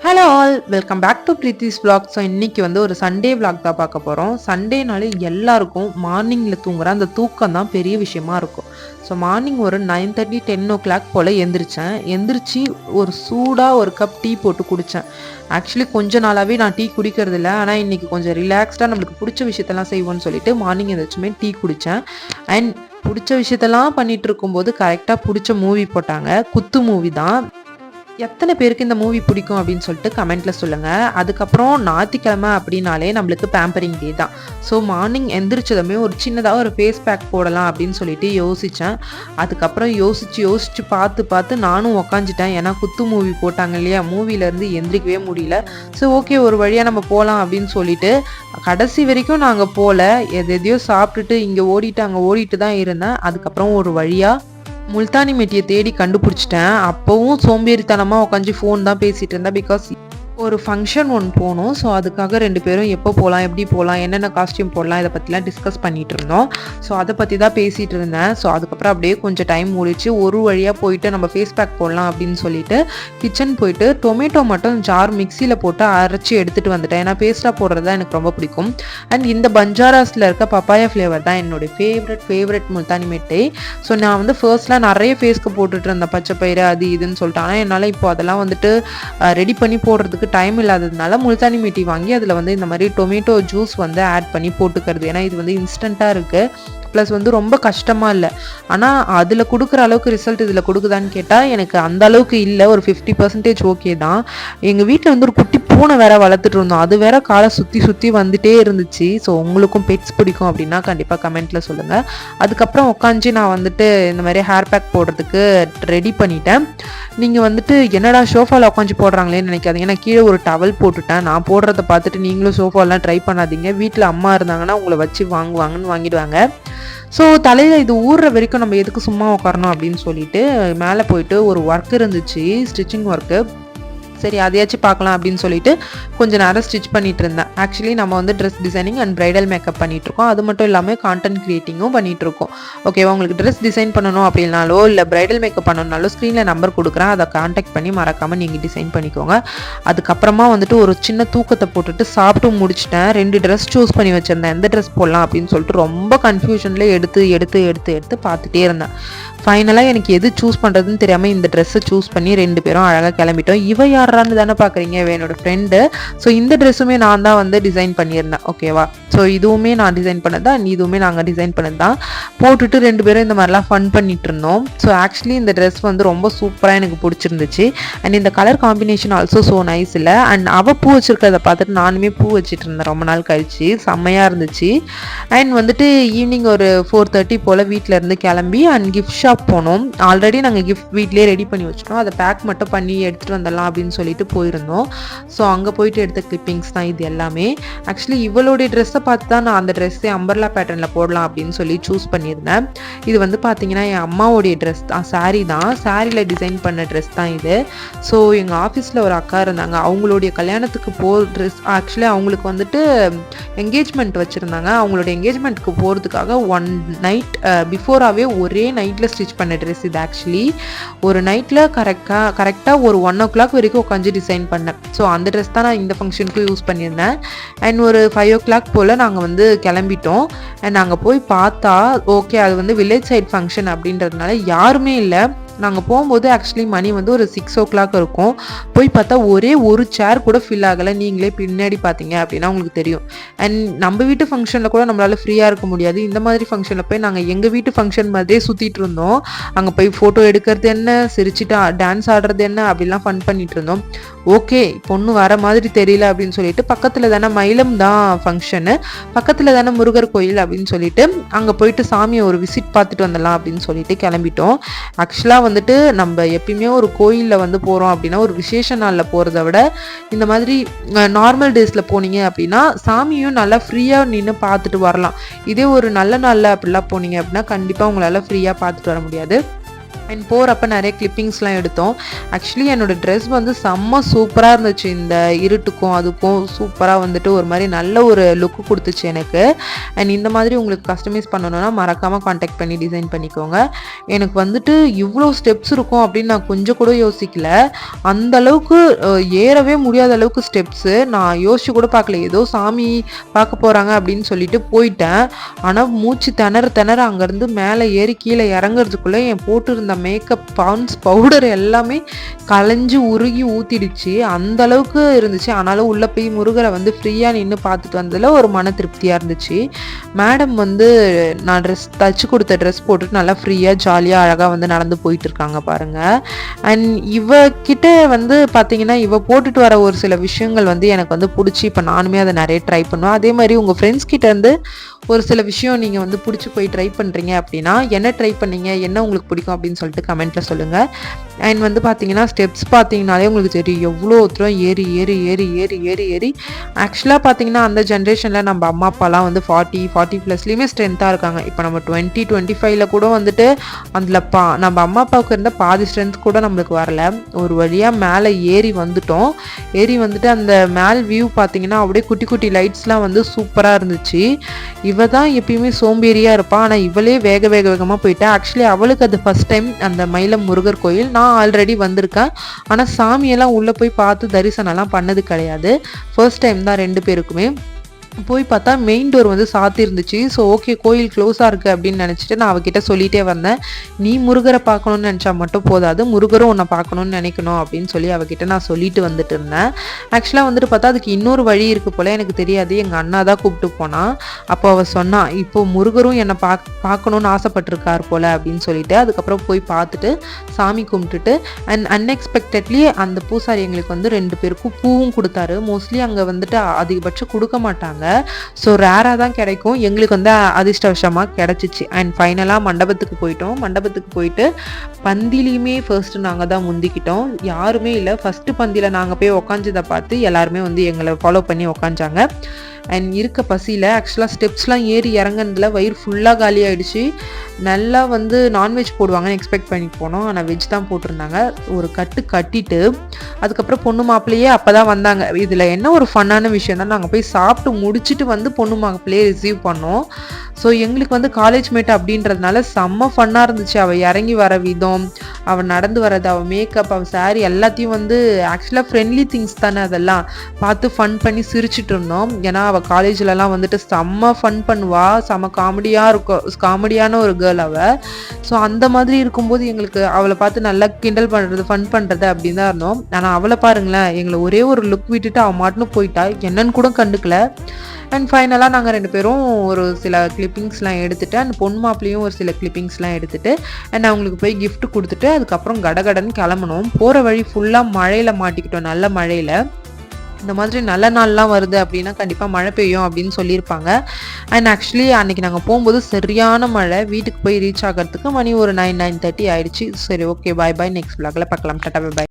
Hello all, welcome back to Preethi's vlog. So இன்றைக்கி வந்து ஒரு சண்டே vlog தான் பார்க்க போகிறோம். சண்டேனாலே எல்லாருக்கும் மார்னிங்கில் தூங்குற அந்த தூக்கம் தான் பெரிய விஷயமா இருக்கும். ஸோ மார்னிங் ஒரு 9:30 10 o'clock போல் எந்திரிச்சு ஒரு சூடாக ஒரு கப் டீ போட்டு குடித்தேன். ஆக்சுவலி கொஞ்ச நாளாகவே நான் டீ குடிக்கிறதில்ல. ஆனால் இன்றைக்கி கொஞ்சம் ரிலாக்ஸ்டாக நம்மளுக்கு பிடிச்ச விஷயத்தெல்லாம் செய்வோன்னு சொல்லிட்டு மார்னிங் எதாச்சுமே டீ குடித்தேன். அண்ட் பிடிச்ச விஷயத்தெல்லாம் பண்ணிகிட்டு இருக்கும்போது கரெக்டாக பிடிச்ச மூவி போட்டாங்க. குத்து மூவி தான். எத்தனை பேருக்கு இந்த மூவி பிடிக்கும் அப்படின்னு சொல்லிட்டு கமெண்ட்டில் சொல்லுங்கள். அதுக்கப்புறம் ஞாயிற்றுக்கிழமை அப்படின்னாலே நம்மளுக்கு பேம்பரிங் டே தான். ஸோ மார்னிங் எந்திரிச்சதுமே ஒரு சின்னதாக ஒரு ஃபேஸ் பேக் போடலாம் அப்படின்னு சொல்லிட்டு யோசித்தேன். அதுக்கப்புறம் யோசித்து பார்த்து நானும் உக்காந்துட்டேன். ஏன்னா குத்து மூவி போட்டாங்க இல்லையா, மூவிலேருந்து எந்திரிக்கவே முடியல. ஸோ ஓகே, ஒரு வழியாக நம்ம போகலாம் அப்படின்னு சொல்லிட்டு கடைசி வரைக்கும் நாங்கள் போகல. எதையோ சாப்பிட்டுட்டு இங்கே அங்கே ஓடிட்டு தான் இருந்தேன். அதுக்கப்புறம் ஒரு வழியாக முல்தானி மெட்டியை தேடி கண்டுபிடிச்சிட்டேன். அப்போவும் சோம்பேறித்தனமாக உட்காந்து ஃபோன் தான் பேசிகிட்டு இருந்தேன். பிகாஸ் ஒரு ஃபங்க்ஷன் ஒன்று போகணும். ஸோ அதுக்காக 2 பேரும் எப்போ போகலாம், எப்படி போகலாம், என்னென்ன காஸ்டியூம் போடலாம், இதை பற்றிலாம் டிஸ்கஸ் பண்ணிகிட்டு இருந்தோம். ஸோ அதை பற்றி தான் பேசிகிட்டு இருந்தேன். ஸோ அதுக்கப்புறம் அப்படியே கொஞ்சம் டைம் ஓடிச்சு. ஒரு வழியாக போயிட்டு நம்ம ஃபேஸ் பேக் போடலாம் அப்படின்னு சொல்லிட்டு கிச்சன் போயிட்டு டொமேட்டோ மட்டும் ஜார் மிக்சியில் போட்டு அரைச்சி எடுத்துகிட்டு வந்துட்டேன். ஏன்னா பேஸ்ட்டாக போடுறது தான் எனக்கு ரொம்ப பிடிக்கும். அண்ட் இந்த பஞ்சாராஸில் இருக்க பப்பாயா ஃப்ளேவர் தான் என்னுடைய ஃபேவரட் முல்தானி மெட்டை. ஸோ நான் வந்து ஃபர்ஸ்ட்லாம் நிறைய ஃபேஸ்க்கு போட்டுட்டு இருந்தேன், பச்சை பயிறு அது இதுன்னு சொல்லிட்டு. ஆனால் என்னால் இப்போ அதெல்லாம் வந்துட்டு ரெடி பண்ணி போடுறதுக்கு டைம் இல்லாததுனால முல்தானி மெட்டி வாங்கி அதில் வந்து இந்த மாதிரி டொமேட்டோ ஜூஸ் வந்து ஆட் பண்ணி போட்டுக்கிறது. ஏன்னா இது வந்து இன்ஸ்டண்ட்டாக இருக்குது, ப்ளஸ் வந்து ரொம்ப கஷ்டமாக இல்லை. ஆனால் அதில் கொடுக்குற அளவுக்கு ரிசல்ட் இதில் கொடுக்குதான்னு கேட்டால் எனக்கு அந்த அளவுக்கு இல்லை. ஒரு 50% ஓகே தான். எங்கள் வீட்டில் வந்து ஒரு குட்டி பூனை வேற வளர்த்துட்டு இருந்தோம். அது வேற காலை சுற்றி வந்துட்டே இருந்துச்சு. ஸோ உங்களுக்கும் பெட்ஸ் பிடிக்கும் அப்படின்னா கண்டிப்பாக கமெண்ட்டில் சொல்லுங்கள். அதுக்கப்புறம் உட்காந்து நான் வந்துட்டு இந்த மாதிரி ஹேர் பேக் போடுறதுக்கு ரெடி பண்ணிட்டேன். நீங்கள் வந்துட்டு என்னடா சோஃபாவில் உட்காந்து போடுறாங்களேன்னு நினைக்காதீங்க. நான் கீழே ஒரு டவல் போட்டுட்டேன். நான் போடுறத பார்த்துட்டு நீங்களும் சோஃபாலாம் ட்ரை பண்ணாதீங்க. வீட்டில் அம்மா இருந்தாங்கன்னா உங்களை வச்சு வாங்குவாங்கன்னு வாங்கிடுவாங்க. ஸோ தலையில் இது ஊறுற வரைக்கும் நம்ம எதுக்கு சும்மா உட்காரணும் அப்படின்னு சொல்லிட்டு மேலே போயிட்டு ஒரு ஒர்க் இருந்துச்சு, ஸ்டிச்சிங் ஒர்க்கு. சரி அதையாச்சும் பார்க்கலாம் அப்படின்னு சொல்லிட்டு கொஞ்சம் நேரம் ஸ்டிச் பண்ணிட்டு இருந்தேன். ஆக்சுவலி நம்ம வந்து dress designing and bridal makeup பண்ணிகிட்ருக்கோம். அது மட்டும் இல்லாமல் கான்டென்ட் க்ரியேட்டிங்கும் பண்ணிகிட்ருக்கோம். ஓகேவா, உங்களுக்கு ட்ரெஸ் டிசைன் பண்ணணும் அப்படின்னாலோ இல்லை ப்ரைடல் மேக்கப் பண்ணணுனாலோ ஸ்க்ரீனில் நம்பர் கொடுக்குறேன், அதை கான்டாக்ட் பண்ணி மறக்காமல் நீங்கள் டிசைன் பண்ணிக்கோங்க. அதுக்கப்புறமா வந்துட்டு ஒரு சின்ன தூக்கத்தை போட்டுட்டு சாப்பிட்டு முடிச்சிட்டேன். 2 ட்ரெஸ் சூஸ் பண்ணி வச்சுருந்தேன், எந்த ட்ரெஸ் போடலாம் அப்படின்னு சொல்லிட்டு ரொம்ப கன்ஃபியூஷனில் எடுத்து பார்த்துட்டே இருந்தேன். ஃபைனலாக எனக்கு எது சூஸ் பண்ணுறதுன்னு தெரியாமல் இந்த ட்ரெஸ்ஸை சூஸ் பண்ணி 2 பேரும் அழகாக கிளம்பிட்டோம். யாரான்னு தானே பார்க்குறீங்க, என்னோட ஃப்ரெண்டு. ஸோ இந்த ட்ரெஸ்ஸுமே நான் தான் வந்து டிசைன் பண்ணியிருந்தேன். ஓகேவா, ஸோ இதுவுமே நான் டிசைன் பண்ணது தான், இதுவுமே நாங்கள் டிசைன் பண்ணது தான். போட்டுட்டு 2 பேரும் இந்த மாதிரிலாம் ஃபன் பண்ணிட்டு இருந்தோம். ஸோ ஆக்சுவலி இந்த ட்ரெஸ் வந்து ரொம்ப சூப்பராக எனக்கு பிடிச்சிருந்துச்சு. அண்ட் இந்த colour combination also so nice இல்லை. அண்ட் அவள் பூ வச்சுருக்கிறத பார்த்துட்டு நானுமே பூ வச்சுட்டு இருந்தேன் ரொம்ப நாள் கழிச்சு. செம்மையாக இருந்துச்சு. அண்ட் வந்துட்டு ஈவினிங் ஒரு 4:30 போல் வீட்டில் இருந்து கிளம்பி அண்ட் கிஃப்ட் ஷாப் போனோம். ஆல்ரெடி நாங்கள் கிஃப்ட் வீட்லேயே ரெடி பண்ணி வச்சிட்டோம். அதை பேக் மட்டும் பண்ணி எடுத்துகிட்டு வந்துடலாம் அப்படின்னு சொல்லிட்டு போயிருந்தோம். ஸோ அங்கே போயிட்டு எடுத்த கிளிப்பிங்ஸ் தான் இது எல்லாமே. ஆக்சுவலி இவளுடைய ட்ரெஸ்ஸை பார்த்து தான் நான் அந்த ட்ரெஸ்ஸே அம்பர்லா பேட்டர்னில் போடலாம் அப்படின்னு சொல்லி சூஸ் பண்ணியிருந்தேன். இது வந்து பார்த்தீங்கன்னா என் அம்மாவோடைய ட்ரெஸ் தான், சாரீ தான், சாரியில் டிசைன் பண்ண ட்ரெஸ் தான் இது. ஸோ எங்கள் ஆஃபீஸில் ஒரு அக்கா இருந்தாங்க, அவங்களுடைய கல்யாணத்துக்கு ட்ரெஸ். ஆக்சுவலி அவங்களுக்கு வந்துட்டு என்கேஜ்மெண்ட் வச்சுருந்தாங்க. அவங்களுடைய என்கேஜ்மெண்ட்டுக்கு போகிறதுக்காக 1 நைட் பிஃபோராகவே ஒரே நைட்டில் ஸ்டிச் பண்ண ட்ரெஸ் இது. ஆக்சுவலி ஒரு நைட்டில் கரெக்டாக ஒரு 1 o'clock வரைக்கும் உட்காந்து டிசைன் பண்ணேன். ஸோ அந்த ட்ரெஸ் தான் நான் இந்த ஃபங்க்ஷனுக்கு யூஸ் பண்ணியிருந்தேன். அண்ட் ஒரு 5 o'clock போல் நாங்கள் வந்து கிளம்பிட்டோம். அண்ட் நாங்கள் போய் பார்த்தா ஓகே, அது வந்து வில்லேஜ் சைட் ஃபங்க்ஷன் அப்படின்றதுனால யாருமே இல்லை. நாங்கள் போகும்போது ஆக்சுவலி மணி வந்து ஒரு 6 o'clock இருக்கும். போய் பார்த்தா ஒரே ஒரு சேர் கூட ஃபில் ஆகலை. நீங்களே பின்னாடி பார்த்தீங்க அப்படின்னா உங்களுக்கு தெரியும். அண்ட் நம்ம வீட்டு ஃபங்க்ஷனில் கூட நம்மளால் ஃப்ரீயாக இருக்க முடியாது. இந்த மாதிரி ஃபங்க்ஷனில் போய் நாங்கள் எங்கள் வீட்டு ஃபங்க்ஷன் மாதிரியே சுற்றிட்டு இருந்தோம். அங்கே போய் ஃபோட்டோ எடுக்கிறது என்ன, சிரிச்சுட்டு டான்ஸ் ஆடுறது என்ன, அப்படிலாம் ஃபன் பண்ணிட்டு இருந்தோம். ஓகே, பொண்ணு வர மாதிரி தெரியல அப்படின்னு சொல்லிட்டு பக்கத்தில் தானே மயிலம் தான் ஃபங்க்ஷனு, பக்கத்தில் தானே முருகர் கோயில் அப்படின்னு சொல்லிட்டு அங்கே போயிட்டு சாமியை ஒரு விசிட் பார்த்துட்டு வந்துடலாம் அப்படின்னு சொல்லிட்டு கிளம்பிட்டோம். ஆக்சுவலாக வந்துட்டு நம்ம எப்பயுமே ஒரு கோயிலில் வந்து போகிறோம் அப்படின்னா ஒரு விசேஷ நாளில் போகிறத விட இந்த மாதிரி நார்மல் டேஸில் போனீங்க அப்படின்னா சாமியும் நல்லா ஃப்ரீயாக நின்று பார்த்துட்டு வரலாம். இதே ஒரு நல்ல நாளில் அப்படிலாம் போனீங்க அப்படின்னா கண்டிப்பாக உங்களால் ஃப்ரீயாக பார்த்துட்டு வர முடியாது. அண்ட் போகிறப்ப நிறைய கிளிப்பிங்ஸ்லாம் எடுத்தோம். ஆக்சுவலி என்னோடய ட்ரெஸ் வந்து செம்ம சூப்பராக இருந்துச்சு. இந்த இருட்டுக்கும் அதுக்கும் சூப்பராக வந்துட்டு ஒரு மாதிரி நல்ல ஒரு லுக்கு கொடுத்துச்சு எனக்கு. அண்ட் இந்த மாதிரி உங்களுக்கு கஸ்டமைஸ் பண்ணணுன்னா மறக்காமல் காண்டாக்ட் பண்ணி டிசைன் பண்ணிக்கோங்க. எனக்கு வந்துட்டு இவ்வளோ ஸ்டெப்ஸ் இருக்கும் அப்படின்னு நான் கொஞ்சம் கூட யோசிக்கல. அந்த அளவுக்கு ஏறவே முடியாத அளவுக்கு ஸ்டெப்ஸு. நான் யோசிச்சு கூட பார்க்கல. ஏதோ சாமி பார்க்க போகிறாங்க அப்படின்னு சொல்லிட்டு போயிட்டேன். ஆனால் மூச்சு திணற அங்கேருந்து மேலே ஏறி கீழே இறங்குறதுக்குள்ளே என் போட்டிருந்த மேக்கப் பான்ஸ் பவுடர் எல்லாமே கலைஞ்சு உருகி ஊற்றிடுச்சு. அந்த அளவுக்கு இருந்துச்சு. ஆனாலும் உள்ளே போய் முருகரை வந்து ஃப்ரீயாக நின்று பார்த்துட்டு வந்ததில் ஒரு மன திருப்தியாக இருந்துச்சு. மேடம் வந்து நான் தச்சு கொடுத்த ட்ரெஸ் போட்டுட்டு நல்லா ஃப்ரீயாக ஜாலியாக அழகாக வந்து நடந்து போயிட்டு இருக்காங்க பாருங்கள். அண்ட் இவகிட்ட வந்து பார்த்தீங்கன்னா இவ போட்டுட்டு வர ஒரு சில விஷயங்கள் வந்து எனக்கு வந்து பிடிச்சி இப்போ நானுமே அதை நிறைய ட்ரை பண்ணுவேன். அதே மாதிரி உங்கள் ஃப்ரெண்ட்ஸ் கிட்ட இருந்து ஒரு சில விஷயம் நீங்கள் வந்து பிடிச்சி போய் ட்ரை பண்ணுறீங்க அப்படின்னா என்ன ட்ரை பண்ணீங்க, என்ன உங்களுக்கு பிடிக்கும் அப்படின்னு சொல்லிட்டு கமெண்ட்டில் சொல்லுங்கள். அண்ட் வந்து பார்த்தீங்கன்னா ஸ்டெப்ஸ் பார்த்தீங்கனாலே உங்களுக்கு தெரியும் எவ்வளோ தூரம் ஏறி ஏறி ஏறி ஏறி ஏறி ஏறி ஆக்சுவலாக பார்த்தீங்கன்னா அந்த ஜென்ரேஷனில் நம்ம அம்மா அப்பாலாம் வந்து 40+ ஸ்ட்ரென்த்தாக இருக்காங்க. இப்போ நம்ம 20-25 கூட வந்துட்டு அதில் நம்ம அம்மா அப்பாவுக்கு இருந்த பாதி ஸ்ட்ரென்த் கூட நம்மளுக்கு வரல. ஒரு வழியாக மேலே ஏறி வந்துட்டோம். ஏறி வந்துட்டு அந்த மேல் வியூ பார்த்தீங்கன்னா அப்படியே குட்டி குட்டி லைட்ஸ்லாம் வந்து சூப்பராக இருந்துச்சு. இவ தான் எப்பயுமே சோம்பேறியாக இருப்பாள். ஆனால் இவளே வேகமாக போயிட்டா. ஆக்சுவலி அவளுக்கு அது ஃபஸ்ட் டைம் அந்த மயிலம் முருகர் கோயில். நான் ஆல்ரெடி வந்திருக்கேன். ஆனால் சாமியெல்லாம் உள்ளே போய் பார்த்து தரிசனம்லாம் பண்ணது கிடையாது. ஃபர்ஸ்ட் டைம் தான் 2 பேருக்குமே. போய் பார்த்தா மெயின் டோர் வந்து சாத்தி இருந்துச்சு. ஸோ ஓகே கோயில் க்ளோஸாக இருக்குது அப்படின்னு நினச்சிட்டு நான் அவகிட்ட சொல்லிகிட்டே வந்தேன். நீ முருகரை பார்க்கணுன்னு நினச்சா மட்டும் போதாது, முருகரும் உன்னை பார்க்கணுன்னு நினைக்கணும் அப்படின்னு சொல்லி அவகிட்ட நான் சொல்லிட்டு வந்துட்டு இருந்தேன். ஆக்சுவலாக வந்துட்டு பார்த்தா அதுக்கு இன்னொரு வழி இருக்குது போல், எனக்கு தெரியாது. எங்கள் அண்ணா தான் கூப்பிட்டு போனான். அப்போ அவள் சொன்னா இப்போ முருகரும் என்னை பார்க்கணுன்னு ஆசைப்பட்டிருக்கார் போல் அப்படின்னு சொல்லிட்டு அதுக்கப்புறம் போய் பார்த்துட்டு சாமி கும்பிட்டுட்டு அண்ட் அன்எக்ஸ்பெக்டட்லி அந்த பூசாரி எங்களுக்கு வந்து 2 பேருக்கும் பூவும் கொடுத்தாரு. மோஸ்ட்லி அங்கே வந்துட்டு அதிகபட்சம் கொடுக்க மாட்டாங்க. ஸோ ரேராக தான் கிடைக்கும். எங்களுக்கு வந்து அதிர்ஷ்டவசமாக கிடச்சிச்சு. அண்ட் ஃபைனலாக மண்டபத்துக்கு போயிட்டோம். மண்டபத்துக்கு போயிட்டு பந்திலையுமே ஃபர்ஸ்ட்டு நாங்கள் தான் முந்திக்கிட்டோம். யாருமே இல்லை. ஃபஸ்ட்டு பந்தியில் நாங்கள் போய் உக்காஞ்சதை பார்த்து எல்லாருமே வந்து எங்களை ஃபாலோ பண்ணி உக்காஞ்சாங்க. அண்ட் இருக்க பசியில் ஆக்சுவலாக ஸ்டெப்ஸ்லாம் ஏறி இறங்குனதில் வயிறு ஃபுல்லாக காலி ஆகிடுச்சு. நல்லா வந்து நான்வெஜ் போடுவாங்கன்னு எக்ஸ்பெக்ட் பண்ணி போனோம். ஆனால் வெஜ் தான் போட்டிருந்தாங்க. ஒரு கட்டிட்டு அதுக்கப்புறம் பொண்ணு மாப்பிள்ளையே அப்போ தான் வந்தாங்க. இதில் என்ன ஒரு ஃபன்னான விஷயம் தான், நாங்கள் போய் சாப்பிட்டு முடிச்சுட்டு வந்து பொண்ணு மாப்பிள்ளையே ரிசீவ் பண்ணோம். ஸோ எங்களுக்கு வந்து காலேஜ் மேட் அப்படின்றதுனால செம்ம ஃபன்னாக இருந்துச்சு. அவள் இறங்கி வர விதம், அவள் நடந்து வர்றது, அவள் மேக்கப், அவள் சாரி எல்லாத்தையும் வந்து ஆக்சுவலாக ஃப்ரெண்ட்லி திங்ஸ் தானே அதெல்லாம் பார்த்து ஃபன் பண்ணி சிரிச்சிட்டு இருந்தோம். ஏன்னா அவள் காலேஜ்லலாம் வந்துட்டு செம்ம ஃபன் பண்ணுவா, செம்ம காமெடியான ஒரு கேர்ள் அவள். ஸோ அந்த மாதிரி இருக்கும்போது எங்களுக்கு அவளை பார்த்து நல்லா கிண்டல் பண்ணுறது, ஃபன் பண்ணுறது அப்படின்னு தான் இருந்தோம். ஆனால் அவளை பாருங்களேன், எங்களை ஒரே ஒரு லுக் விட்டுட்டு அவள் மாட்டுன்னு போயிட்டா. என்னன்னு கூட கண்டுக்கல. அண்ட் ஃபைனலாக நாங்கள் 2 பேரும் ஒரு சில கிளிப்பிங்ஸ்லாம் எடுத்துகிட்டு அண்ட் பொண்ணு மாப்பிளையும் ஒரு சில கிளிப்பிங்ஸ்லாம் எடுத்துகிட்டு அண்ட் அவங்களுக்கு போய் கிஃப்ட் கொடுத்துட்டு அதுக்கப்புறம் கடகடன்னு கிளம்பணும். போகிற வழி ஃபுல்லாக மழையில் மாட்டிக்கிட்டோம். நல்ல மழையில். இந்த மாதிரி நல்ல நாள்லாம் வருது அப்படின்னா கண்டிப்பாக மழை பெய்யும் அப்படின்னு சொல்லியிருப்பாங்க. அண்ட் ஆக்சுவலி அன்றைக்கி நாங்கள் போகும்போது சரியான மழை. வீட்டுக்கு போய் ரீச் ஆகிறதுக்கு மணி ஒரு 9-9:30 ஆயிடுச்சு. சரி ஓகே, பாய் பாய். நெக்ஸ்ட் vlogல பார்க்கலாம். டாடா, பாய்.